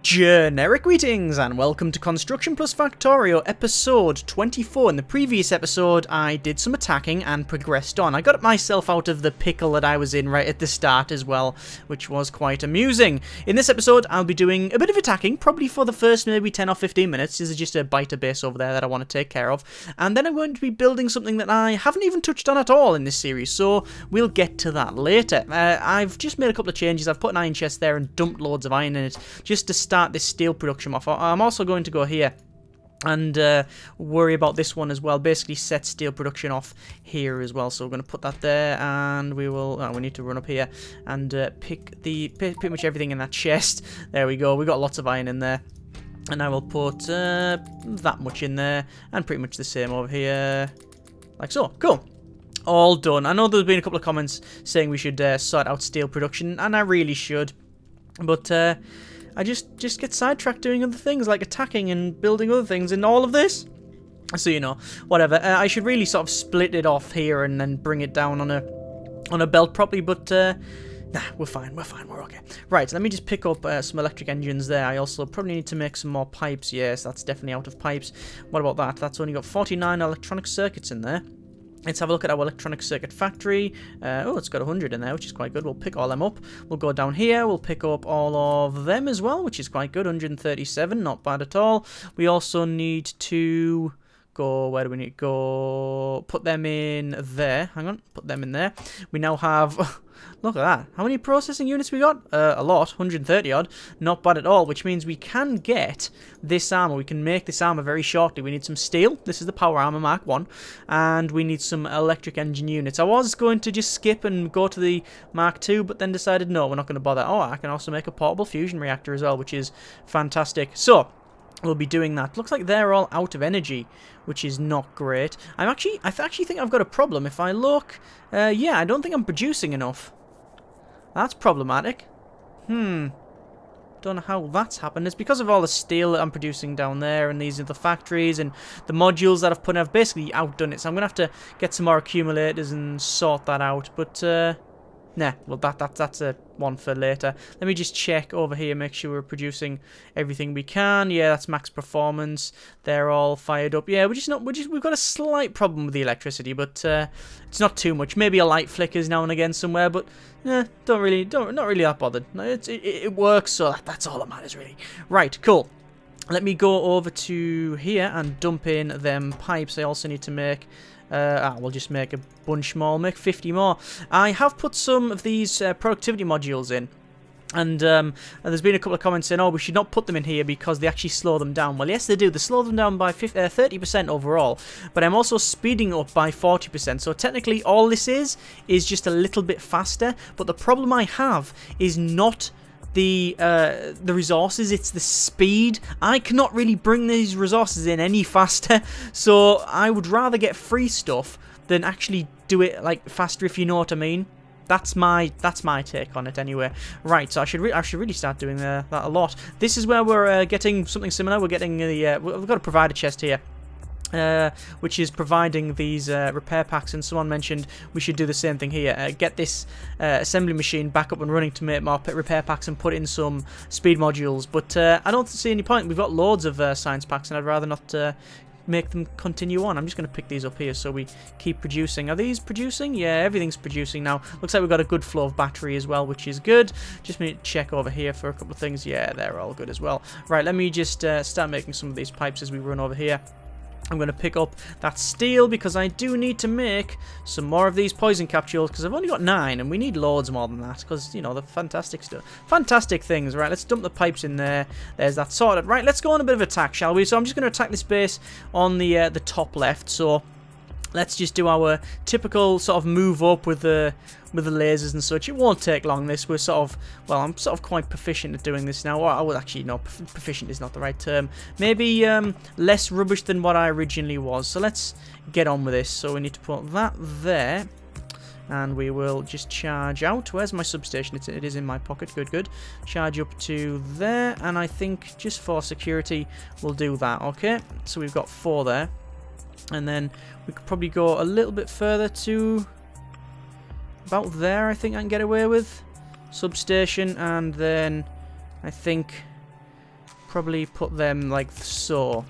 Generic greetings and welcome to Construction Factorio episode 24. In the previous episode I did some attacking and progressed on. I got myself out of the pickle that I was in right at the start as well, which was quite amusing. In this episode I'll be doing a bit of attacking, probably for the first maybe 10 or 15 minutes. This is just a biter base over there that I want to take care of. And then I'm going to be building something that I haven't even touched on at all in this series, so we'll get to that later. I've just made a couple of changes. I've put an iron chest there and dumped loads of iron in it just to start this steel production off. I'm also going to go here and worry about this one as well. Basically set steel production off here as well. So we're going to put that there, and we will. We need to run up here and pick pretty much everything in that chest. There we go. We got lots of iron in there, and I will put that much in there, and pretty much the same over here, like so. Cool. All done. I know there's been a couple of comments saying we should sort out steel production, and I really should, but I just get sidetracked doing other things like attacking and building other things and all of this. So, you know, whatever. I should really sort of split it off here and then bring it down on a belt properly, but nah, we're fine, we're okay. Right, let me just pick up some electric engines there. I also probably need to make some more pipes. Yes, that's definitely out of pipes. What about that? That's only got 49 electronic circuits in there. Let's have a look at our electronic circuit factory. Oh, it's got 100 in there, which is quite good. We'll pick all them up. We'll go down here. We'll pick up all of them as well, which is quite good. 137, not bad at all. We also need to go... Where do we need to go? Put them in there. Hang on. Put them in there. We now have... Look at that. How many processing units we got? A lot. 130 odd. Not bad at all, which means we can get this armor. We can make this armor very shortly. We need some steel. This is the power armor Mark 1. And we need some electric engine units. I was going to just skip and go to the Mark 2, but then decided no, we're not going to bother. Oh, I can also make a portable fusion reactor as well, which is fantastic. So, we'll be doing that. Looks like they're all out of energy, which is not great. I actually think I've got a problem. If I look, yeah, I don't think I'm producing enough. That's problematic. Don't know how that's happened. It's because of all the steel that I'm producing down there, and these are the factories and the modules that I've put in. I've basically outdone it, so I'm gonna have to get some more accumulators and sort that out. But nah, well that's a one for later. Let me just check over here, make sure we're producing everything we can. Yeah, that's max performance. They're all fired up. Yeah, we've got a slight problem with the electricity, but it's not too much. Maybe a light flickers now and again somewhere, but not really that bothered. It works, so that's all that matters really. Right, cool. Let me go over to here and dump in them pipes. I also need to make we'll just make a bunch more, make 50 more. I have put some of these productivity modules in, and there's been a couple of comments saying, oh, we should not put them in here because they actually slow them down. Well, yes, they do. They slow them down by 30% overall, but I'm also speeding up by 40%. So technically, all this is just a little bit faster, but the problem I have is not the resources, it's the speed. I cannot really bring these resources in any faster, so I would rather get free stuff than actually do it like faster, if you know what I mean. That's my take on it anyway. Right, so I should really start doing that a lot. This is where we're getting something similar. We're getting the we've got a provider chest here, which is providing these repair packs, and someone mentioned we should do the same thing here. Get this assembly machine back up and running to make more repair packs and put in some speed modules, but I don't see any point. We've got loads of science packs, and I'd rather not make them continue on. I'm just going to pick these up here so we keep producing. Are these producing? Yeah, everything's producing now. Looks like we've got a good flow of battery as well, which is good. Just need to check over here for a couple of things. Yeah, they're all good as well. Right, let me just start making some of these pipes as we run over here. I'm going to pick up that steel because I do need to make some more of these poison capsules, because I've only got 9 and we need loads more than that because, you know, the fantastic stuff. Fantastic things. Right, let's dump the pipes in there. There's that sorted. Right, let's go on a bit of attack, shall we? So I'm just going to attack this base on the top left. So let's just do our typical sort of move up with the lasers and such. It won't take long. This we're sort of, well, I'm sort of quite proficient at doing this now. Or I would actually, no, proficient is not the right term. Maybe less rubbish than what I originally was. So let's get on with this. So we need to put that there, and we will just charge out. Where's my substation? It is in my pocket. Good, good. Charge up to there, and I think just for security we'll do that. Okay, so we've got 4 there, and then we could probably go a little bit further to about there. I think I can get away with substation, and then I think probably put them like so.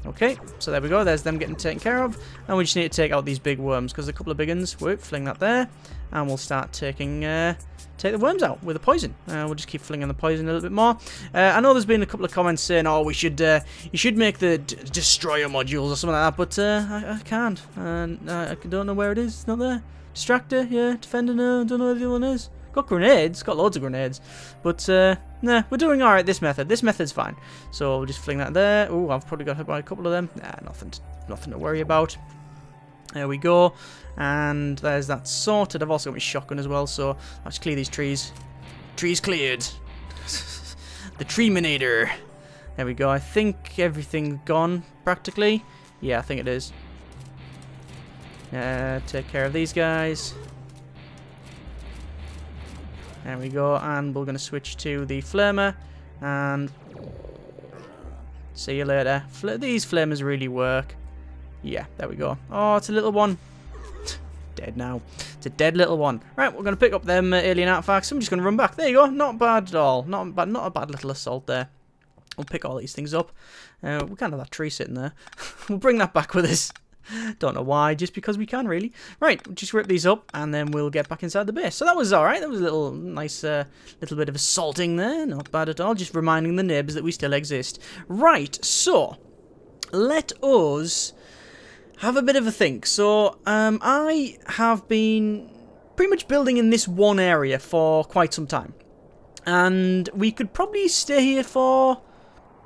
Okay, so there we go. There's them getting taken care of. And we just need to take out these big worms, because a couple of big ones. Whoop, fling that there. And we'll start taking... take the worms out with the poison. We'll just keep flinging the poison a little bit more. I know there's been a couple of comments saying, oh, we should, you should make the destroyer modules or something like that, but I can't. I don't know where it is. It's not there. Distractor, yeah. Defender, no. Don't know where the other one is. Got grenades. Got loads of grenades. But, nah, we're doing alright this method. This method's fine. So we'll just fling that there. Oh, I've probably got hit by a couple of them. Nah, nothing to worry about. There we go. And there's that sorted. I've also got my shotgun as well, so I'll just clear these trees. Trees cleared. The Treeminator. There we go. I think everything's gone, practically. Yeah, I think it is. Take care of these guys. There we go. And we're going to switch to the Flamer. And see you later. These Flamers really work. Yeah, there we go. Oh, it's a little one. Dead now. It's a dead little one. Right, we're going to pick up them alien artifacts. I'm just going to run back. There you go. Not bad at all. Not a bad little assault there. We'll pick all these things up. We can't have that tree sitting there. We'll bring that back with us. Don't know why, just because we can, really. Right, we'll just rip these up, and then we'll get back inside the base. So that was alright. That was a little nice little bit of assaulting there. Not bad at all. Just reminding the neighbours that we still exist. Right, so let us have a bit of a think. So I have been pretty much building in this one area for quite some time. And we could probably stay here for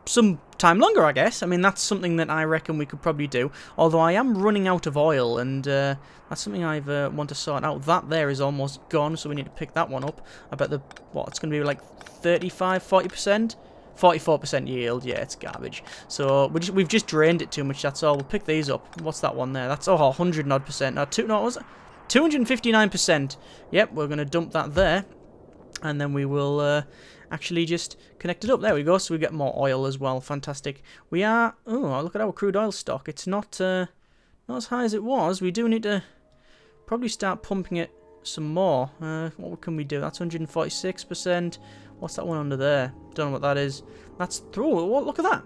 some time longer, I guess. I mean, that's something that I reckon we could probably do. Although I am running out of oil, and that's something I want to sort out. That there is almost gone, so we need to pick that one up. I bet it's going to be like 35, 40%? 44% yield. Yeah, it's garbage. So we've just drained it too much, that's all. We'll pick these up. What's that one there? That's 100 odd percent. No, what was it? 259%. Yep, we're going to dump that there. And then we will actually just connect it up. There we go. So we get more oil as well. Fantastic. We are... Oh, look at our crude oil stock. It's not as high as it was. We do need to probably start pumping it some more. What can we do? That's 146%. What's that one under there? Don't know what that is. That's... Oh, look at that.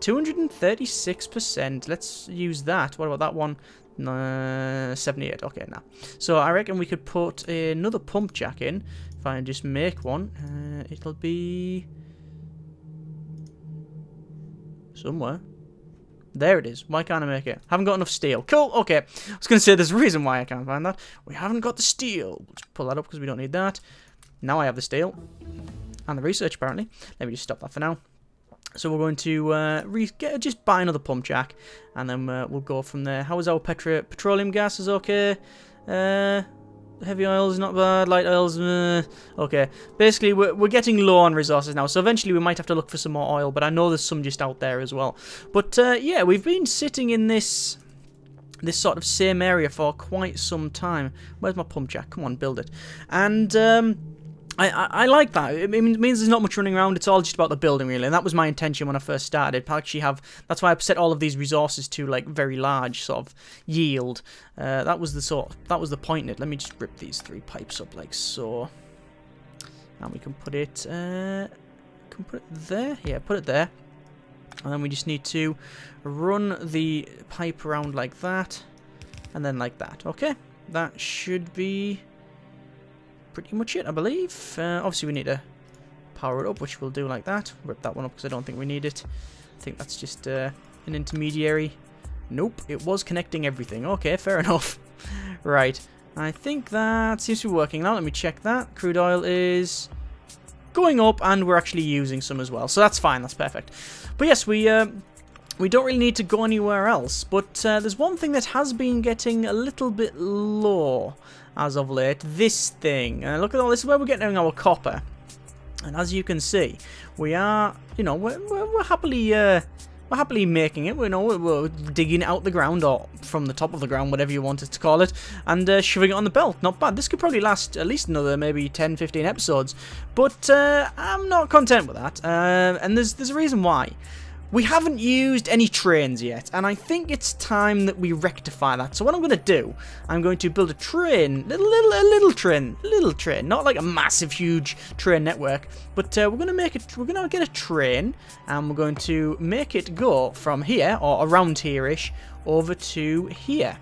236%. Let's use that. What about that one? 78. Okay, now. So I reckon we could put another pump jack in. If I just make one, it'll be somewhere. There it is. Why can't I make it? Haven't got enough steel. Cool. Okay. I was going to say there's a reason why I can't find that. We haven't got the steel. We'll just pull that up because we don't need that. Now I have the steel. And the research, apparently. Let me just stop that for now. So we're going to just buy another pump jack. And then we'll go from there. How is our petroleum gas? Is okay. Heavy oils, not bad. Light oils, okay. Basically, we're getting low on resources now, so eventually we might have to look for some more oil, but I know there's some just out there as well. But, yeah, we've been sitting in this sort of same area for quite some time. Where's my pump jack? Come on, build it. And, I like that. It means there's not much running around. It's all just about the building, really. And that was my intention when I first started. I actually that's why I've set all of these resources to like very large sort of yield. That was the point in it. Let me just rip these 3 pipes up like so, and we can put it. There. Yeah, put it there. And then we just need to run the pipe around like that, and then like that. Okay, that should be pretty much it, I believe. Obviously we need to power it up, which we'll do like that. Rip that one up because I don't think we need it. I think that's just an intermediary. Nope, it was connecting everything. Okay, fair enough. Right, I think that seems to be working now. Let me check that. Crude oil is going up, and we're actually using some as well, so that's fine. That's perfect. But yes, we don't really need to go anywhere else. But there's one thing that has been getting a little bit low as of late. This thing. Look at all this. Is where we're getting our copper. And as you can see, we are, you know, we're happily making it. We're digging it out the ground, or from the top of the ground, whatever you wanted to call it, and shoving it on the belt. Not bad. This could probably last at least another maybe 10, 15 episodes. But I'm not content with that. And there's a reason why. we haven't used any trains yet, and I think it's time that we rectify that. So what I'm going to do, I'm going to build a train, a little train, not like a massive, huge train network, but we're going to get a train, and we're going to make it go from here, or around here-ish, over to here.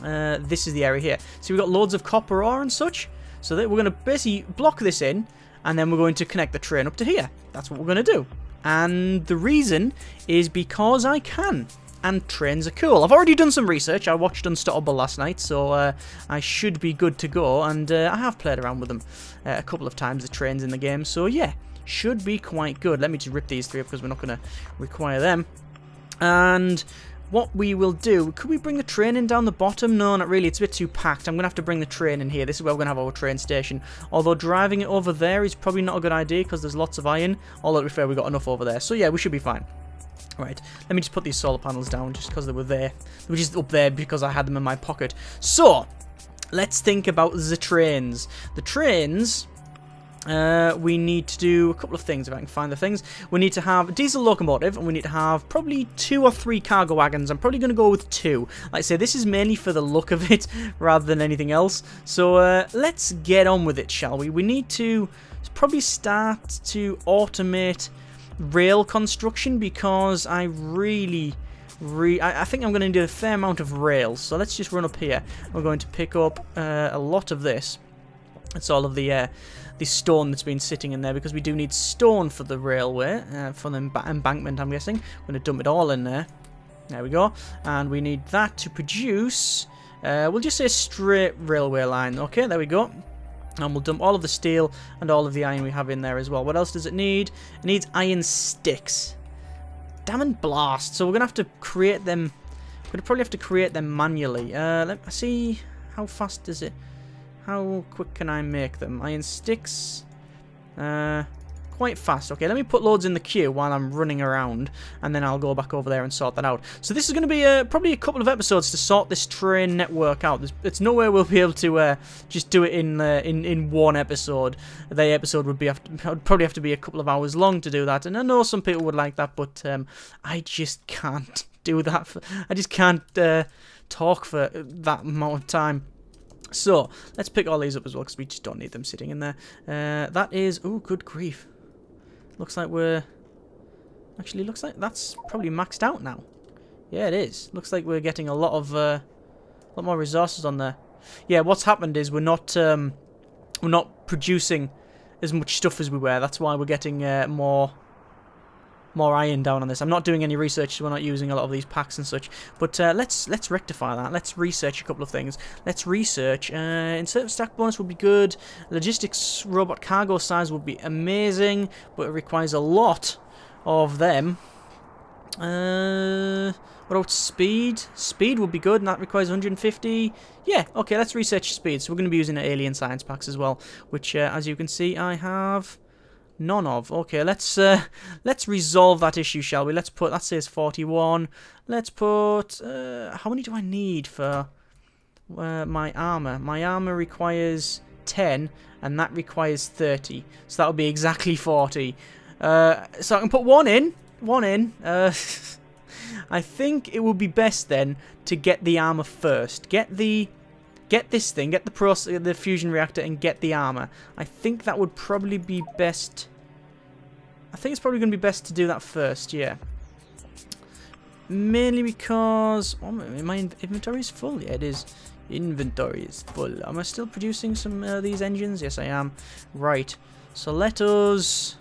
This is the area here. So we've got loads of copper ore and such, so that we're going to basically block this in, and then we're going to connect the train up to here. That's what we're going to do. And the reason is because I can. And trains are cool. I've already done some research. I watched Unstoppable last night, so I should be good to go. And I have played around with them a couple of times, the trains in the game. So yeah, should be quite good. Let me just rip these three up because we're not going to require them. And what we will do, could we bring the train in down the bottom? No, not really. It's a bit too packed. I'm going to have to bring the train in here. This is where we're going to have our train station. Although driving it over there is probably not a good idea because there's lots of iron. Although, to be fair, we've got enough over there. So, yeah, we should be fine. Right, let me just put these solar panels down just because they were there. They were just up there because I had them in my pocket. So, let's think about the trains. The trains... we need to do a couple of things if I can find the things. We need to have a diesel locomotive, and we need to have probably 2 or 3 cargo wagons. I'm probably going to go with 2. Like I say, this is mainly for the look of it rather than anything else. So let's get on with it, shall we? We need to probably start to automate rail construction because I really... I think I'm going to need a fair amount of rails. So let's just run up here. We're going to pick up a lot of this. It's all of the stone that's been sitting in there because we do need stone for the railway, for the embankment, I'm guessing. I'm going to dump it all in there. There we go. And we need that to produce, we'll just say a straight railway line. Okay, there we go. And we'll dump all of the steel and all of the iron we have in there as well. What else does it need? It needs iron sticks. Damn and blast. So we're going to have to create them. We're going to probably have to create them manually. Let me see. How fast is it? How quick can I make them? Iron sticks. Quite fast. Okay, let me put loads in the queue while I'm running around, and then I'll go back over there and sort that out. So this is going to be probably a couple of episodes to sort this train network out. It's nowhere we'll be able to just do it in one episode. The episode would probably have to be a couple of hours long to do that, and I know some people would like that, but I just can't do that. I just can't talk for that amount of time. So, let's pick all these up as well, because we just don't need them sitting in there. That is... Oh, good grief. Looks like we're... Actually, looks like that's probably maxed out now. Yeah, it is. Looks like we're getting a lot more resources on there. Yeah, what's happened is we're not producing as much stuff as we were. That's why we're getting more iron down on this. I'm not doing any research, so we're not using a lot of these packs and such. But let's rectify that. Let's research a couple of things. Let's research. Insert stack bonus would be good. Logistics robot cargo size would be amazing, but it requires a lot of them. What about speed? Speed would be good, and that requires 150. Yeah, okay, let's research speed. So we're going to be using alien science packs as well, which, as you can see, I have... none of. Okay, let's resolve that issue, shall we? Let's put, that says 41. Let's put, how many do I need for my armor? My armor requires 10, and that requires 30. So that would be exactly 40. So I can put one in. I think it would be best then to get the armor first. Get this thing, get the fusion reactor, and get the armor. I think that would probably be best. I think it's probably going to be best to do that first, yeah. Mainly because my inventory is full. Yeah, it is. Inventory is full. Am I still producing some of these engines? Yes, I am. Right. So let us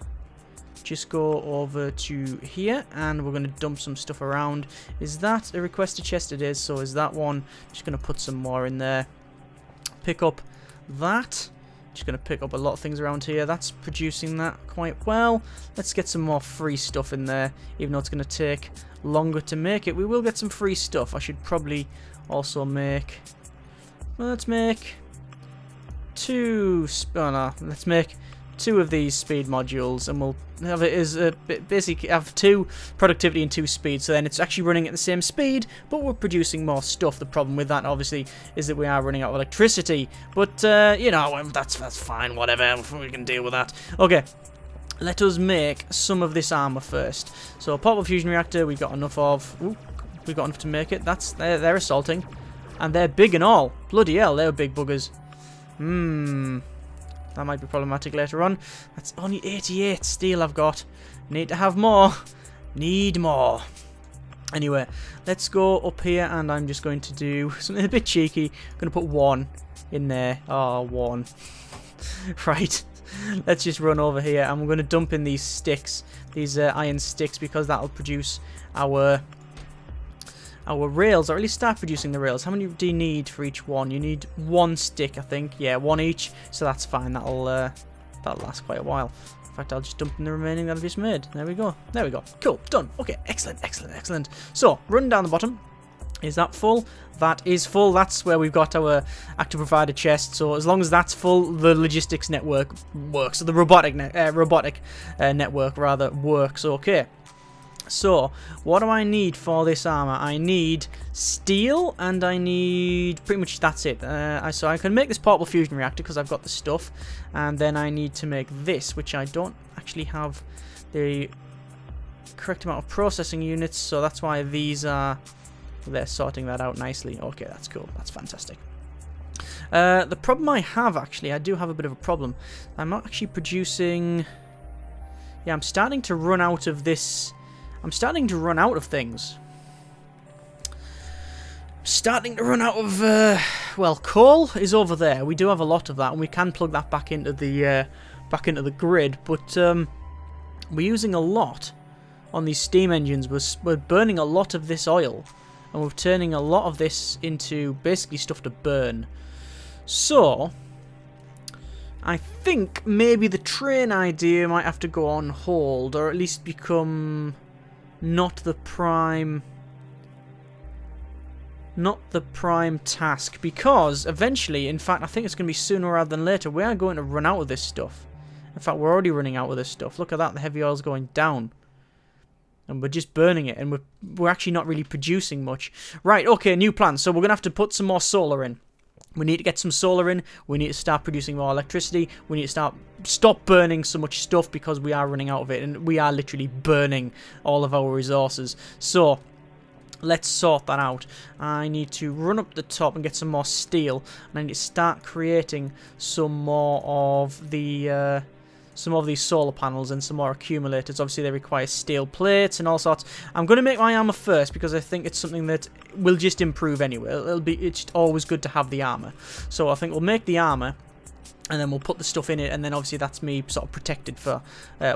just go over to here, and we're going to dump some stuff around. Is that a requested chest? It is. So is that one? Just going to put some more in there. Pick up that. Just going to pick up a lot of things around here. That's producing that quite well. Let's get some more free stuff in there, even though it's going to take longer to make it. We will get some free stuff. I should probably also make... Well, let's make 2... Oh, no. Let's make 2 of these speed modules, and we'll have it as basically have 2 productivity and 2 speed, so then it's actually running at the same speed, but we're producing more stuff. The problem with that, obviously, is that we are running out of electricity, but you know, that's fine, whatever, we can deal with that. Okay, let us make some of this armor first. So, portable fusion reactor, we got enough of. Ooh, we got enough to make it. They're assaulting. And they're big and all. Bloody hell, they're big buggers. That might be problematic later on. That's only 88 steel I've got. Need to have more. Need more. Anyway, let's go up here, and I'm just going to do something a bit cheeky. I'm going to put 1 in there. Oh, 1. Right. Let's just run over here, and we're going to dump in these sticks, these iron sticks, because that'll produce our rails, or at least start producing the rails. How many do you need for each one? You need 1 stick, I think. Yeah, 1 each, so that's fine. That'll last quite a while. In fact, I'll just dump in the remaining that I've just made. There we go. There we go. Cool. Done. Okay. Excellent. Excellent. Excellent. So, run down the bottom. Is that full? That is full. That's where we've got our active provider chest. So, as long as that's full, the logistics network works. So, the robotic network, rather, works. Okay. So, what do I need for this armor? I need steel, and I need... pretty much that's it. So I can make this portable fusion reactor because I've got the stuff. And then I need to make this, which I don't actually have the correct amount of processing units. So that's why these are... they're sorting that out nicely. Okay, that's cool. That's fantastic. The problem I have, actually, I do have a bit of a problem. I'm not actually producing... yeah, I'm starting to run out of this... I'm starting to run out of things. I'm starting to run out of, well, coal is over there. We do have a lot of that, and we can plug that back into the grid. But we're using a lot on these steam engines. We're burning a lot of this oil, and we're turning a lot of this into basically stuff to burn. So I think maybe the train idea might have to go on hold, or at least become not the prime task, because eventually, in fact, I think it's going to be sooner rather than later, we are going to run out of this stuff. In fact, we're already running out of this stuff. Look at that, the heavy oil's going down. And we're just burning it, and we're actually not really producing much. Right, okay, new plan. So we're going to have to put some more solar in. We need to get some solar in. We need to start producing more electricity. We need to stop burning so much stuff, because we are running out of it, and we are literally burning all of our resources. So let's sort that out. I need to run up the top and get some more steel, and I need to start creating some more of the these solar panels and some more accumulators. Obviously, they require steel plates and all sorts. I'm going to make my armor first, because I think it's something that will just improve anyway. It's always good to have the armor. So I think we'll make the armor, and then we'll put the stuff in it, and then obviously that's me sort of protected for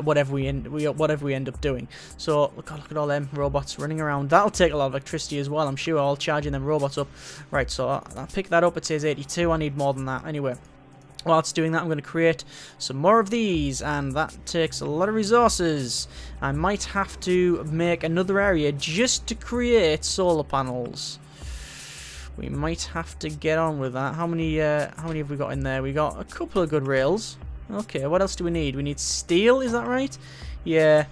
whatever we end up doing. So look at all them robots running around. That'll take a lot of electricity as well, I'm sure. All charging them robots up. Right, so I'll pick that up. It says 82. I need more than that. Anyway, while it's doing that, I'm going to create some more of these, and that takes a lot of resources. I might have to make another area just to create solar panels. We might have to get on with that. How many have we got in there? We got a couple of good rails. Okay, what else do we need? We need steel, is that right? Yeah.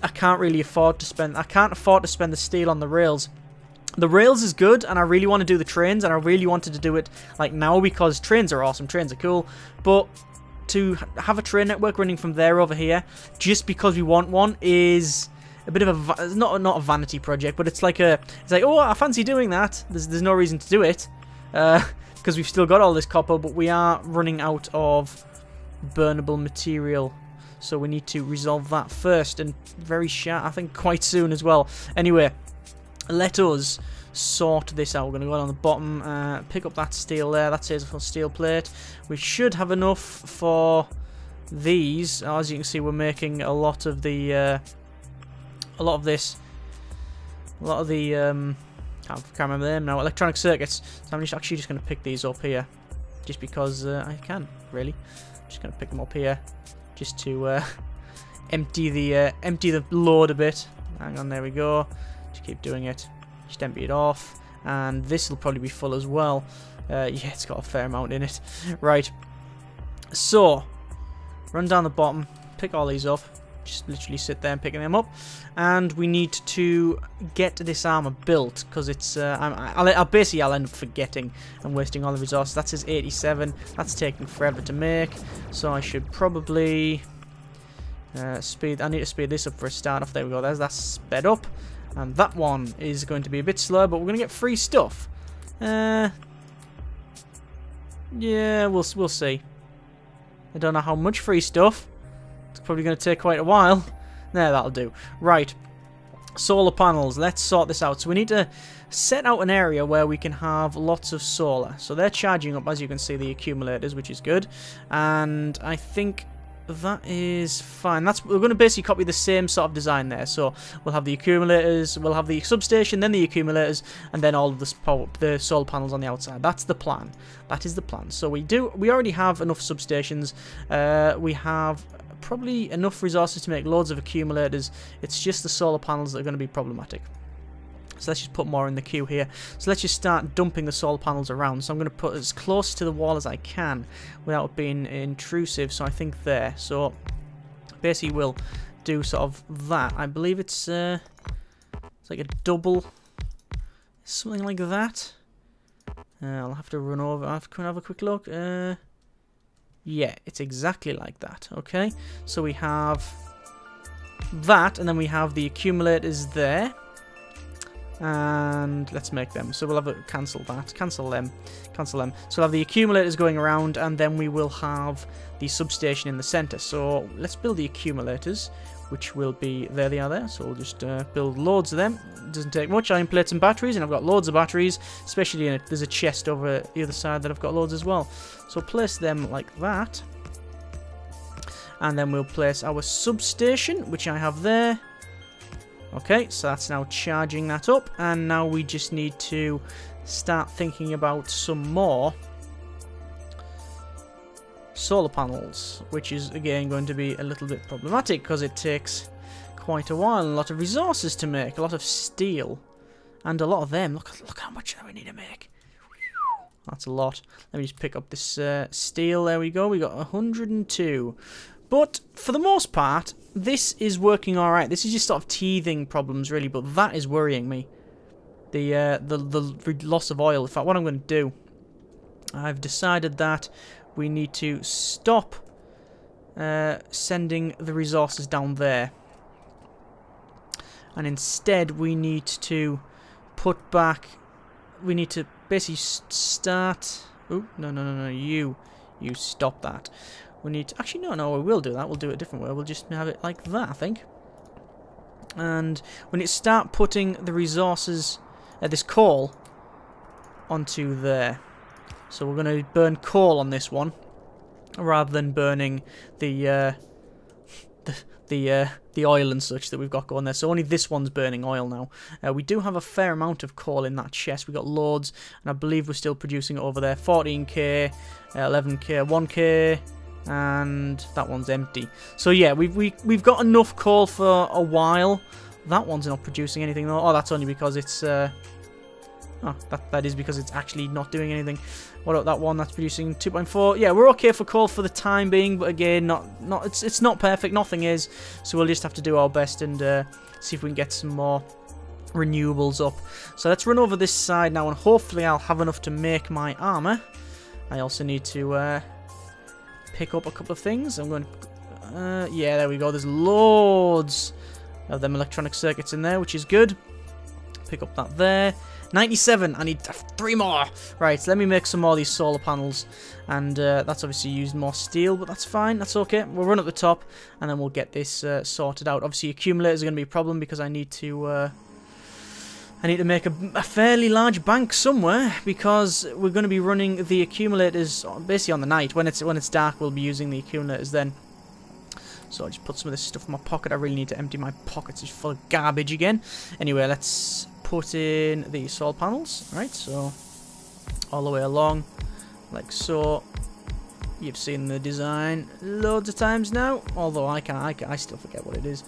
I can't afford to spend the steel on the rails. The rails is good, and I really want to do the trains, and I really wanted to do it like now, because trains are awesome, trains are cool, but to have a train network running from there over here just because we want one is a bit of a not a vanity project, but it's like oh, I fancy doing that. There's no reason to do it because we've still got all this copper, but we are running out of burnable material, so we need to resolve that first, and very sharp, I think quite soon as well. Anyway, let us sort this out. We're going to go down the bottom, pick up that steel there. That says for steel plate. We should have enough for these. As you can see, we're making a lot of the, can't remember them now. Electronic circuits. So I'm actually just going to pick these up here, just because I can. Really, just going to pick them up here, just to empty the load a bit. Hang on, there we go. Just keep doing it. Just empty it off, and this will probably be full as well. Yeah, it's got a fair amount in it. Right. So, run down the bottom, pick all these up. Just literally sit there and picking them up, and we need to get this armor built, because it's I'll end up forgetting and wasting all the resources. That says 87. That's taking forever to make, so I should probably Speed. I need to speed this up for a start off. There we go. There's that sped up. And that one is going to be a bit slow, but we're going to get free stuff. Yeah, we'll see. I don't know how much free stuff. It's probably going to take quite a while. There, that'll do. Right. Solar panels. Let's sort this out. So we need to set out an area where we can have lots of solar. So they're charging up, as you can see, the accumulators, which is good. And I think that is fine. We're going to basically copy the same sort of design there. So we'll have the accumulators, we'll have the substation, then the accumulators, and then all of the solar panels on the outside. That's the plan. That is the plan. So we already have enough substations. We have probably enough resources to make loads of accumulators. It's just the solar panels that are going to be problematic. So let's just put more in the queue here. So let's just start dumping the solar panels around. So I'm going to put as close to the wall as I can without being intrusive. So I think there. So basically we'll do sort of that. I believe it's like a double, something like that. I'll have to run over. Can I have a quick look? Yeah, it's exactly like that. Okay, so we have that, and then we have the accumulators there. And let's make them. So we'll have cancel that, cancel them. So we'll have the accumulators going around, and then we will have the substation in the center. So let's build the accumulators, which will be, there they are there. So we'll just build loads of them. It doesn't take much. Iron plates and batteries, and I've got loads of batteries, especially in it. There's a chest over the other side that I've got loads as well. So place them like that. And then we'll place our substation, which I have there. Okay, so that's now charging that up, and now we just need to start thinking about some more solar panels, which is again going to be a little bit problematic because it takes quite a while and a lot of resources to make, a lot of steel, and a lot of them. Look how much we need to make. That's a lot. Let me just pick up this steel. There we go. We got 102. But for the most part, this is working all right. This is just sort of teething problems, really. But that is worrying me. The loss of oil. In fact, what I'm going to do, I've decided that we need to stop sending the resources down there, and instead we need to put back. We need to basically start. Oh no! You stop that. We need to, actually, no, we will do that. We'll do it a different way. We'll just have it like that, I think. And we need to start putting the resources, this coal, onto there. So we're going to burn coal on this one, rather than burning the oil and such that we've got going there. So only this one's burning oil now. We do have a fair amount of coal in that chest. We've got loads, and I believe we're still producing it over there. 14k, 11k, 1k. And that one's empty. So yeah, we've got enough coal for a while. That one's not producing anything though. Oh, that's only because it's that is because it's actually not doing anything. What about that one? That's producing 2.4. Yeah, we're okay for coal for the time being, but again, it's not perfect. Nothing is. So we'll just have to do our best and see if we can get some more renewables up. So let's run over this side now, and hopefully I'll have enough to make my armor. I also need to pick up a couple of things. I'm going to, yeah, there we go. There's loads of them electronic circuits in there, which is good. Pick up that there. 97. I need 3 more. Right, so let me make some more of these solar panels. And that's obviously used more steel, but that's fine. That's okay. We'll run at the top, and then we'll get this sorted out. Obviously, accumulators are going to be a problem because I need to make a fairly large bank somewhere, because we're going to be running the accumulators basically on the night. When it's dark, we'll be using the accumulators then. So I just put some of this stuff in my pocket. I really need to empty my pockets. It's full of garbage again. Anyway, let's put in the solar panels. Right, so all the way along, like so. You've seen the design loads of times now, although I still forget what it is.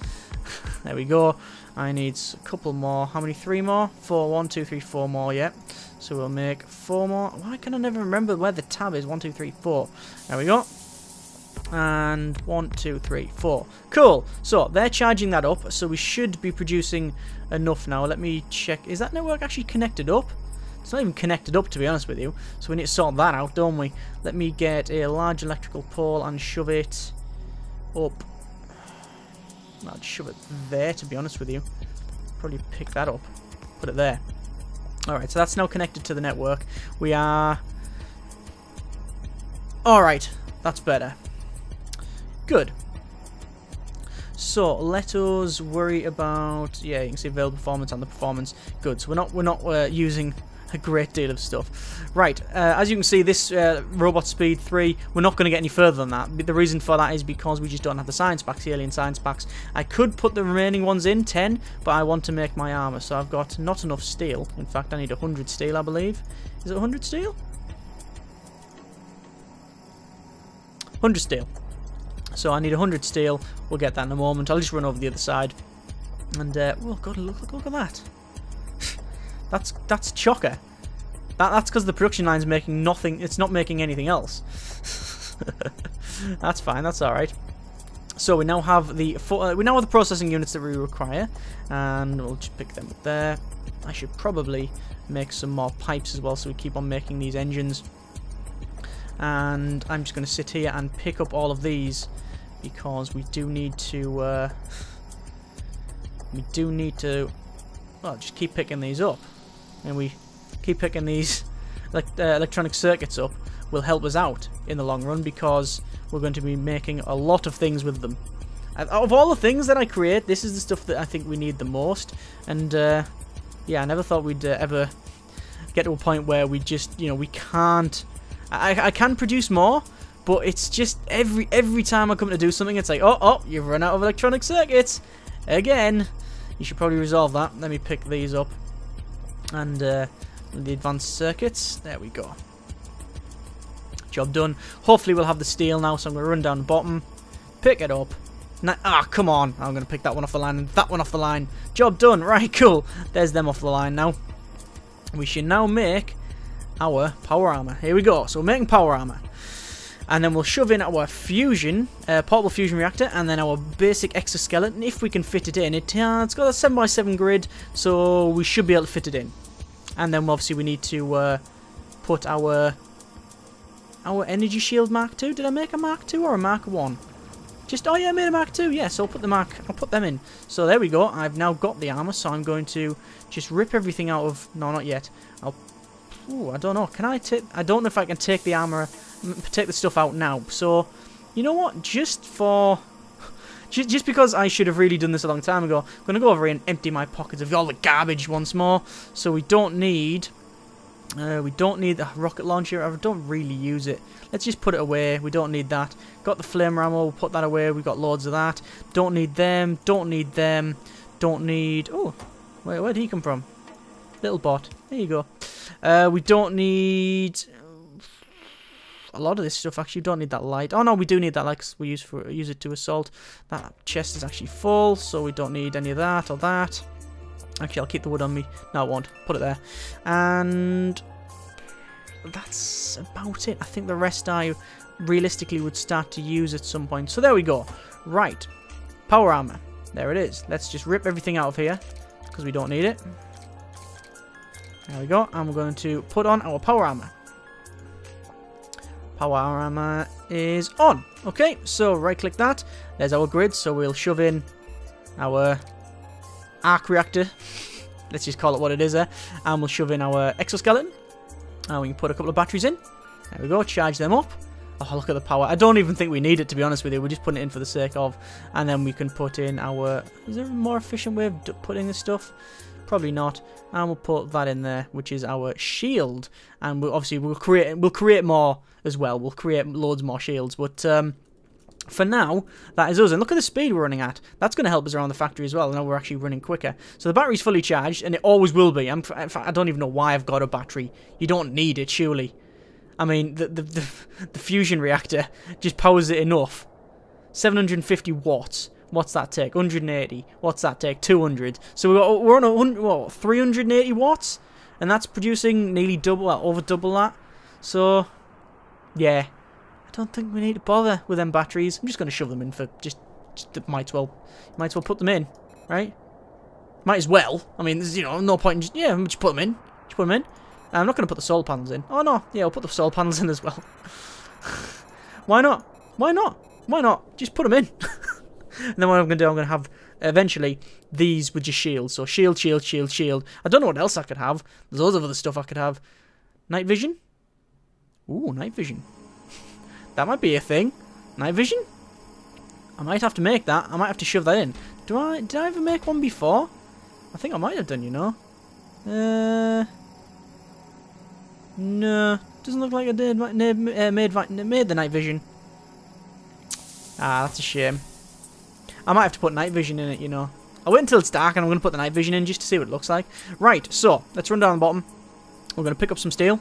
There we go. I need a couple more. How many? 3 more? 4. 1, 2, 3, 4 more. Yeah. So we'll make 4 more. Why can I never remember where the tab is? 1, 2, 3, 4. There we go. And 1, 2, 3, 4. Cool. So they're charging that up. So we should be producing enough now. Let me check. Is that network actually connected up? It's not even connected up, to be honest with you. So we need to sort that out, don't we? Let me get a large electrical pole and shove it up I'll just shove it there, to be honest with you. Probably pick that up. Put it there. Alright, so that's now connected to the network. We are... Alright, that's better. Good. So, let us worry about... Yeah, you can see available performance and the performance. Good, so we're not using a great deal of stuff. Right, as you can see, this robot speed 3, we're not going to get any further than that. The reason for that is because we just don't have the science packs, the alien science packs. I could put the remaining ones in, 10, but I want to make my armor, so I've got not enough steel. In fact, I need 100 steel, I believe. Is it 100 steel? 100 steel. So I need 100 steel. We'll get that in a moment. I'll just run over the other side. And, oh god, look at that. That's chocker. That's because the production line's making nothing. It's not making anything else. That's fine. That's all right. So we now have the processing units that we require, and we'll just pick them up there. I should probably make some more pipes as well, so we keep on making these engines. And I'm just going to sit here and pick up all of these because we do need to. Well, just keep picking these up. And we keep picking these electronic circuits up will help us out in the long run because we're going to be making a lot of things with them. Out of all the things that I create, this is the stuff that I think we need the most. And yeah, I never thought we'd ever get to a point where we just, we can't. I can produce more, but it's just every time I come to do something, it's like, oh, you've run out of electronic circuits again. You should probably resolve that. Let me pick these up. And the advanced circuits, there we go. Job done. Hopefully we'll have the steel now, so I'm going to run down the bottom, pick it up. Come on. I'm going to pick that one off the line and that one off the line. Job done. Right, cool. There's them off the line now. We should now make our power armor. Here we go. So we're making power armor. And then we'll shove in our fusion, portable fusion reactor, and then our basic exoskeleton, if we can fit it in. It's got a 7x7 grid, so we should be able to fit it in. And then obviously we need to put our energy shield Mark II. Did I make a Mark II or a Mark 1? Oh yeah, I made a Mark II. Yeah, so I'll put them in. So there we go. I've now got the armor, so I'm going to just rip everything out of. No, not yet. I don't know. Can I take? I don't know if I can take the armor, take the stuff out now. So, you know what? Just because I should have really done this a long time ago, I'm gonna go over here and empty my pockets of all the garbage once more. So we don't need the rocket launcher. I don't really use it. Let's just put it away. We don't need that. Got the flame ammo. We'll put that away. We've got loads of that. Don't need them. Don't need them. Don't need. Oh, wait, where did he come from? Little bot. There you go. We don't need a lot of this stuff. Actually, don't need that light. Oh no, we do need that light because we use it to assault. That chest is actually full, so we don't need any of that or that. Actually, I'll keep the wood on me. No, I won't. Put it there. And that's about it. I think the rest I realistically would start to use at some point. So there we go. Right. Power armor. There it is. Let's just rip everything out of here because we don't need it. There we go. And we're going to put on our power armor. Power armor is on. Okay, so right click that. There's our grid. So we'll shove in our arc reactor. Let's just call it what it is there. And we'll shove in our exoskeleton. And we can put a couple of batteries in. There we go. Charge them up. Oh, look at the power. I don't even think we need it, to be honest with you. We're just putting it in for the sake of. And then we can put in our... Is there a more efficient way of putting this stuff? Probably not. And we'll put that in there, which is our shield. And we'll create more as well. We'll create loads more shields. But for now, that is us. And look at the speed we're running at. That's going to help us around the factory as well. Now we're actually running quicker. So the battery's fully charged, and it always will be. I don't even know why I've got a battery. You don't need it, surely. I mean, the fusion reactor just powers it enough. 750 watts. What's that take? 180. What's that take? 200. So we're on 380 watts, and that's producing nearly double, over double that. So, yeah, I don't think we need to bother with them batteries. I'm just going to shove them in for just might as well put them in, right? Might as well. I mean, there's no point in just put them in. Just put them in. I'm not going to put the solar panels in. Oh no, yeah, I'll put the solar panels in as well. Why not? Why not? Why not? Just put them in. And then what I'm going to do, I'm going to have, eventually, these with just shields. So shield, shield, shield, shield. I don't know what else I could have. There's loads of other stuff I could have. Night vision? Ooh, night vision. That might be a thing. Night vision? I might have to make that. I might have to shove that in. Did I ever make one before? I think I might have done, you know. No. Doesn't look like I did. Made the night vision. Ah, that's a shame. I might have to put night vision in it, you know. I'll wait until it's dark and I'm going to put the night vision in just to see what it looks like. Right, so, let's run down the bottom. We're going to pick up some steel.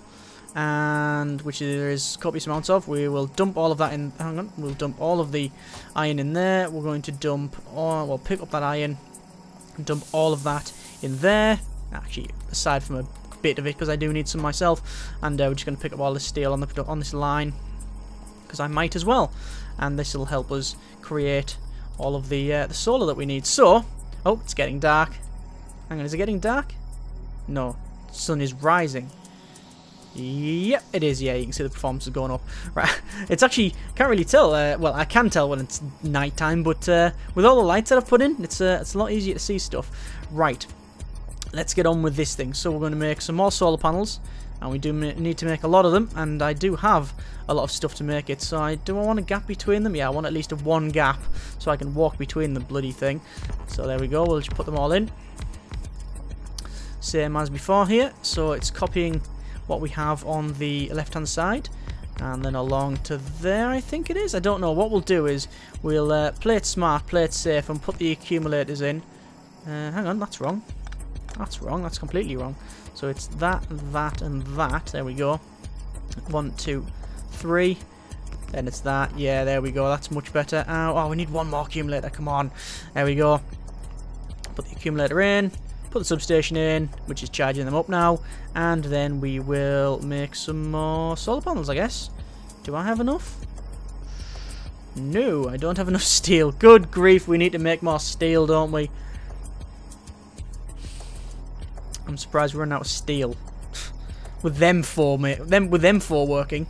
And, which there is copious amounts of. We will dump all of that in. Hang on. We'll dump all of the iron in there. We're going to dump, we'll pick up that iron. And dump all of that in there. Actually, aside from a bit of it, because I do need some myself. And we're just going to pick up all this steel on this line. Because I might as well. And this will help us create all of the solar that we need. So, oh, it's getting dark. Hang on, is it getting dark? No, the sun is rising. Yep, it is. Yeah, you can see the performance is going up. Right, it's actually, can't really tell. Well, I can tell when it's night time, but with all the lights that I've put in, it's a lot easier to see stuff. Right, let's get on with this thing. So we're going to make some more solar panels, and we do need to make a lot of them, and I do have a lot of stuff to make it. So do I want a gap between them? Yeah, I want at least one gap so I can walk between the bloody thing. So there we go. We'll just put them all in. Same as before here. So it's copying what we have on the left hand side and then along to there, I think it is. I don't know. What we'll do is we'll play it smart, play it safe, and put the accumulators in. Hang on, that's wrong. That's wrong. That's completely wrong. So it's that, that, and that. There we go. 1, 2, 3. Then it's that. Yeah, there we go. That's much better. Oh, we need one more accumulator. Come on. There we go. Put the accumulator in. Put the substation in, which is charging them up now, and then we will make some more solar panels, I guess. Do I have enough? No, I don't have enough steel. Good grief, we need to make more steel, don't we? I'm surprised we're running out of steel. With them four working.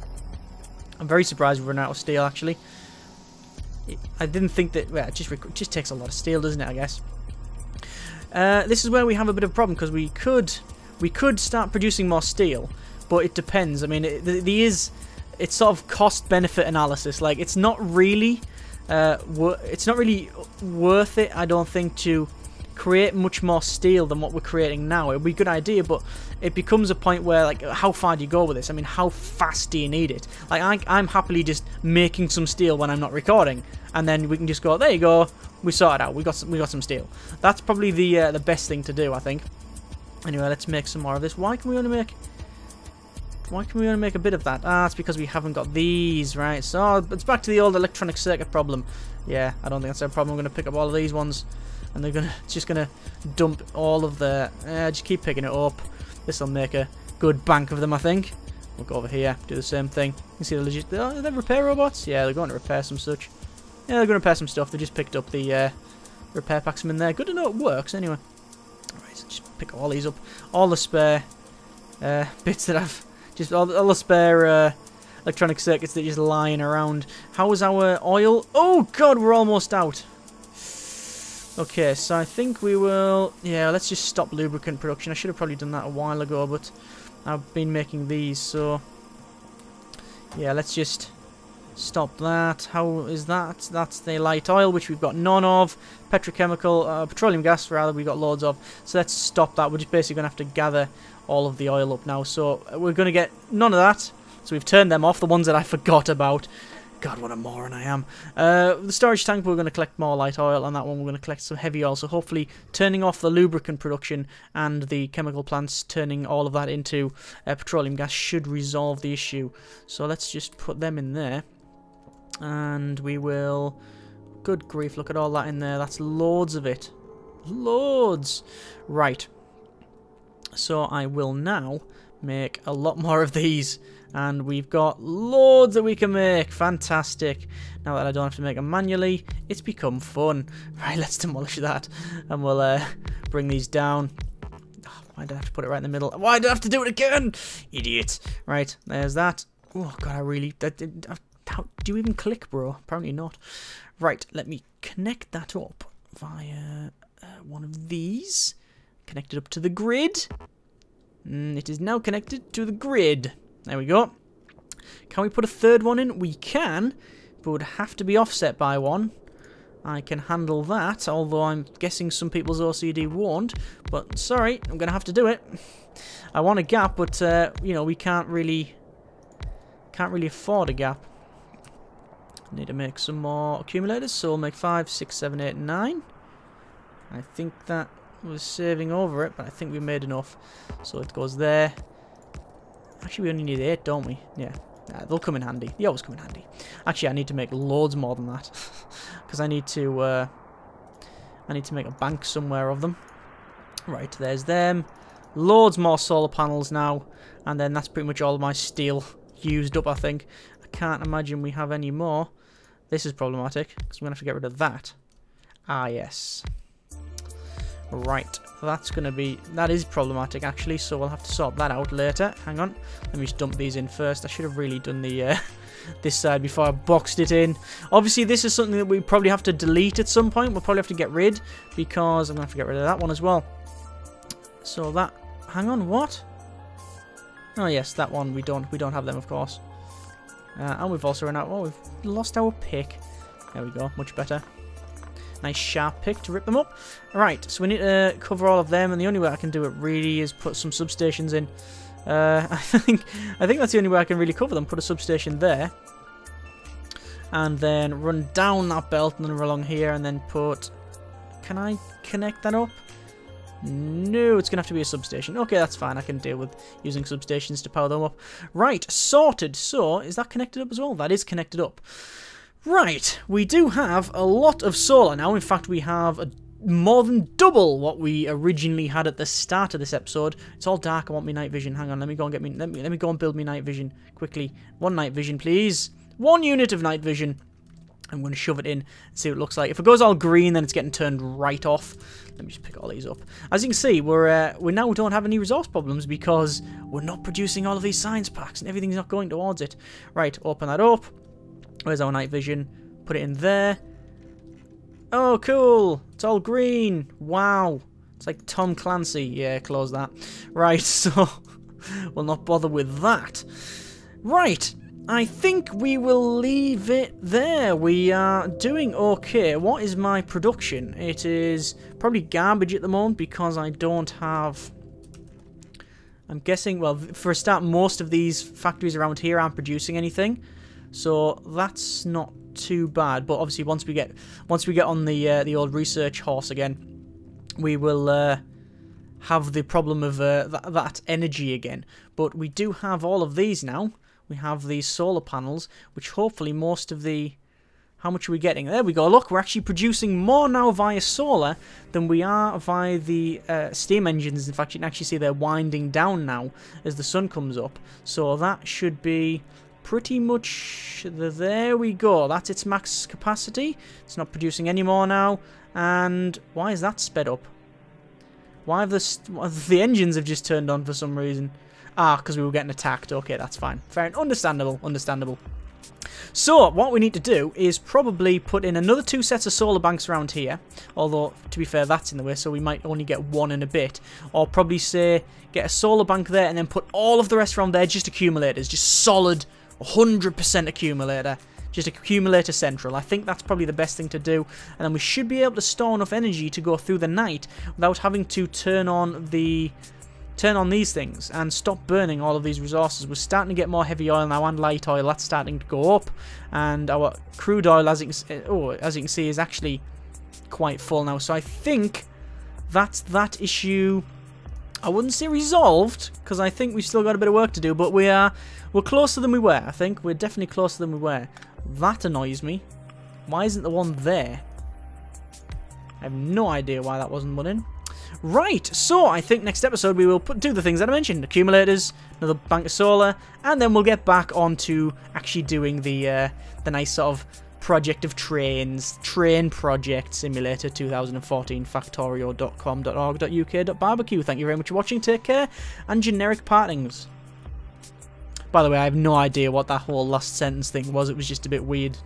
I'm very surprised we're running out of steel, actually. I didn't think that. Well, it just takes a lot of steel, doesn't it, I guess? This is where we have a bit of a problem, because we could start producing more steel, but it depends. I mean, it's sort of cost-benefit analysis. Like, it's not really worth it, I don't think, to create much more steel than what we're creating now. It would be a good idea, but it becomes a point where, like, how far do you go with this? I mean, how fast do you need it? Like, I'm happily just making some steel when I'm not recording, and then we can just go, there you go, we sorted out, we got some steel. That's probably the best thing to do, I think. Anyway, let's make some more of this. Why can we only make a bit of that? Ah, it's because we haven't got these, right? So it's back to the old electronic circuit problem. Yeah, I don't think that's a problem. I'm going to pick up all of these ones, and it's just gonna dump all of the. Just keep picking it up. This will make a good bank of them, I think. We'll go over here, do the same thing. You can see the legit. Are they repair robots? Yeah, they're going to repair some such. Yeah, they're going to repair some stuff. They just picked up the repair packs from in there. Good to know it works anyway. Alright, so just pick all these up. All the spare bits that I've just all the spare electronic circuits that are just lying around. How is our oil? Oh god, we're almost out. Okay, so I think we will. Yeah, let's just stop lubricant production. I should have probably done that a while ago, but I've been making these, so yeah, let's just stop that. How is that? That's the light oil, which we've got none of. Petrochemical, petroleum gas, rather, we've got loads of. So let's stop that. We're just basically going to have to gather all of the oil up now. So we're going to get none of that. So we've turned them off, the ones that I forgot about. God, what a moron I am. The storage tank, we're going to collect more light oil, and that one we're going to collect some heavy oil. So hopefully turning off the lubricant production and the chemical plants, turning all of that into petroleum gas should resolve the issue. So let's just put them in there. And we will... Good grief, look at all that in there. That's loads of it. Loads! Right. So I will now make a lot more of these. And we've got loads that we can make. Fantastic. Now that I don't have to make them manually, it's become fun. Right, let's demolish that. And we'll bring these down. Oh, why did I have to put it right in the middle? Why did I have to do it again? Idiot. Right, there's that. Oh, God, I really... How do you even click, bro? Apparently not. Right, let me connect that up via one of these. Connect it up to the grid. It is now connected to the grid. There we go. Can we put a third one in? We can, but would have to be offset by one. I can handle that, although I'm guessing some people's OCD won't. But sorry, I'm going to have to do it. I want a gap, but you know, we can't really afford a gap. Need to make some more accumulators, so we'll make 5, 6, 7, 8, 9. I think that was saving over it, but I think we made enough. So it goes there. Actually, we only need 8, don't we? Yeah. They'll come in handy. They always come in handy. Actually, I need to make loads more than that. Because I need to make a bank somewhere of them. Right, there's them. Loads more solar panels now. And then that's pretty much all of my steel used up, I think. I can't imagine we have any more. This is problematic, because we're going to have to get rid of that. Ah, yes. Right, that is problematic actually, so we'll have to sort that out later. Hang on, let me just dump these in first. I should have really done the this side before I boxed it in. Obviously, this is something that we probably have to delete at some point. We'll probably have to get rid, because I'm going to have to get rid of that one as well. So that, hang on, what? Oh yes, that one, we don't have them, of course. And we've also run out, oh, we've lost our pick. There we go, much better. Nice sharp pick to rip them up. Right, so we need to cover all of them, and the only way I can do it really is put some substations in. I think that's the only way I can really cover them. Put a substation there, and then run down that belt and then run along here, and then put. Can I connect that up? No, it's gonna have to be a substation. Okay, that's fine. I can deal with using substations to power them up. Right, sorted. So is that connected up as well? That is connected up. Right, we do have a lot of solar now. In fact, we have more than double what we originally had at the start of this episode. It's all dark. I want me night vision. Hang on, let me go and get me. Let me go and build me night vision quickly. One night vision, please. 1 unit of night vision. I'm going to shove it in and see what it looks like. If it goes all green, then it's getting turned right off. Let me just pick all these up. As you can see, we now don't have any resource problems because we're not producing all of these science packs and everything's not going towards it. Right, open that up. Where's our night vision? Put it in there. Oh, cool. It's all green. Wow. It's like Tom Clancy. Yeah, close that. Right, so we'll not bother with that. Right. I think we will leave it there. We are doing okay. What is my production? It is probably garbage at the moment because I don't have... I'm guessing, well, for a start, most of these factories around here aren't producing anything. So that's not too bad. But obviously once we get on the old research horse again, we will have the problem of that energy again. But we do have all of these now. We have these solar panels, which hopefully most of the... How much are we getting? There we go. Look, we're actually producing more now via solar than we are via the steam engines. In fact, you can actually see they're winding down now as the sun comes up. So that should be pretty much... There we go. That's its max capacity. It's not producing any more now. And why is that sped up? Why have the engines have just turned on for some reason? Ah, because we were getting attacked. Okay, that's fine. Fair and understandable. Understandable. So, what we need to do is probably put in another 2 sets of solar banks around here. Although, to be fair, that's in the way, so we might only get 1 in a bit. Or probably, say, get a solar bank there and then put all of the rest around there, just accumulators. Just solid 100% accumulator. Just accumulator central. I think that's probably the best thing to do. And then we should be able to store enough energy to go through the night without having to turn on these things and stop burning all of these resources. We're starting to get more heavy oil now and light oil. That's starting to go up, and our crude oil, as you can see, is actually quite full now. So I think that's that issue. I wouldn't say resolved, because I think we've still got a bit of work to do, but we're closer than we were. I think we're definitely closer than we were. That annoys me. Why isn't the one there? I have no idea why that wasn't put in. Right, so I think next episode we will do the things that I mentioned. Accumulators, another bank of solar, and then we'll get back onto actually doing the nice sort of project of trains, train project simulator 2014 factorio.com.org.uk.barbecue. Thank you very much for watching, take care, and generic partings. By the way, I have no idea what that whole last sentence thing was, it was just a bit weird.